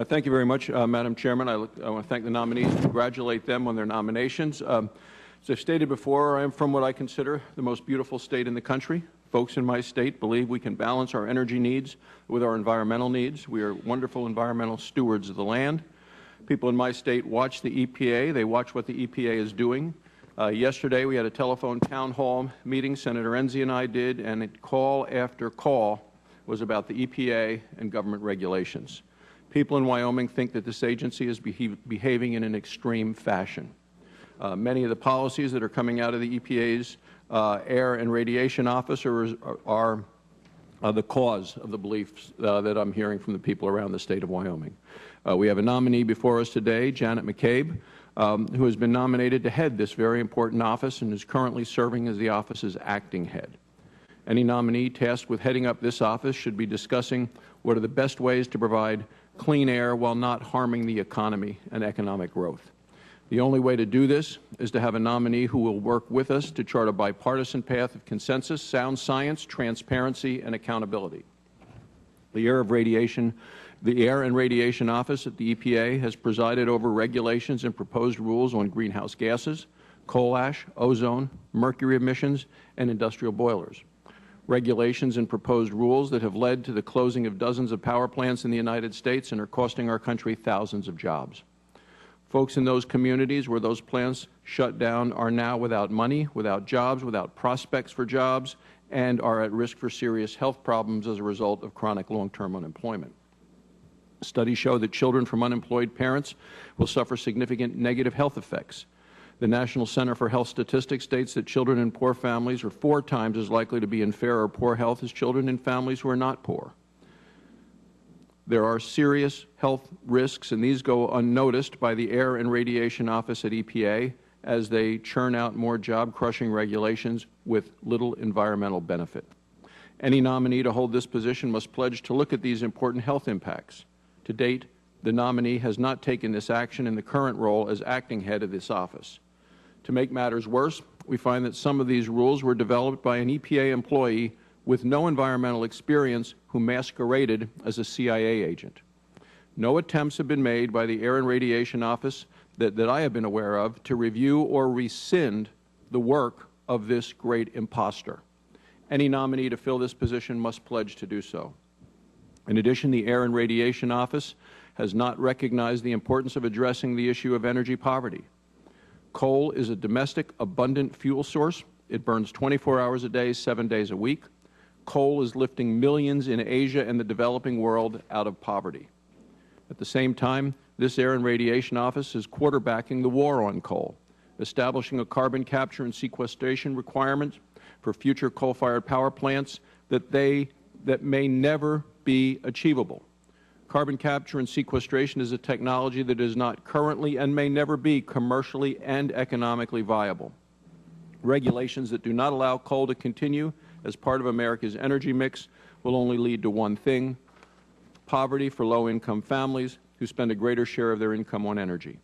Thank you very much, Madam Chairman. I want to thank the nominees and congratulate them on their nominations. As I've stated before, I am from what I consider the most beautiful state in the country. Folks in my state believe we can balance our energy needs with our environmental needs. We are wonderful environmental stewards of the land. People in my state watch the EPA. They watch what the EPA is doing. Yesterday, we had a telephone town hall meeting Senator Enzi and I did, and call after call was about the EPA and government regulations. People in Wyoming think that this agency is behaving in an extreme fashion. Many of the policies that are coming out of the EPA's Air and Radiation Office are the cause of the beliefs that I'm hearing from the people around the state of Wyoming. We have a nominee before us today, Janet McCabe, who has been nominated to head this very important office and is currently serving as the office's acting head. Any nominee tasked with heading up this office should be discussing what are the best ways to provide clean air while not harming the economy and economic growth. The only way to do this is to have a nominee who will work with us to chart a bipartisan path of consensus, sound science, transparency, and accountability. The Air and Radiation Office at the EPA has presided over regulations and proposed rules on greenhouse gases, coal ash, ozone, mercury emissions, and industrial boilers. Regulations and proposed rules that have led to the closing of dozens of power plants in the United States and are costing our country thousands of jobs. Folks in those communities where those plants shut down are now without money, without jobs, without prospects for jobs, and are at risk for serious health problems as a result of chronic long-term unemployment. Studies show that children from unemployed parents will suffer significant negative health effects. The National Center for Health Statistics states that children in poor families are 4 times as likely to be in fair or poor health as children in families who are not poor. There are serious health risks, and these go unnoticed by the Air and Radiation Office at EPA as they churn out more job-crushing regulations with little environmental benefit. Any nominee to hold this position must pledge to look at these important health impacts. To date, the nominee has not taken this action in the current role as acting head of this office. To make matters worse, we find that some of these rules were developed by an EPA employee with no environmental experience who masqueraded as a CIA agent. No attempts have been made by the Air and Radiation Office that I have been aware of to review or rescind the work of this great imposter. Any nominee to fill this position must pledge to do so. In addition, the Air and Radiation Office has not recognized the importance of addressing the issue of energy poverty. Coal is a domestic, abundant fuel source. It burns 24 hours a day, 7 days a week. Coal is lifting millions in Asia and the developing world out of poverty. At the same time, this Air and Radiation Office is quarterbacking the war on coal, establishing a carbon capture and sequestration requirement for future coal-fired power plants that may never be achievable. Carbon capture and sequestration is a technology that is not currently and may never be commercially and economically viable. Regulations that do not allow coal to continue as part of America's energy mix will only lead to one thing: poverty for low-income families who spend a greater share of their income on energy.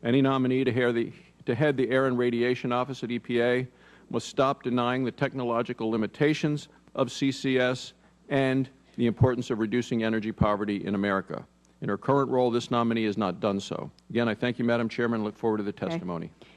Any nominee to head the Air and Radiation Office at EPA must stop denying the technological limitations of CCS and the importance of reducing energy poverty in America. In her current role, this nominee has not done so. Again, I thank you, Madam Chairman, and look forward to the testimony. Okay.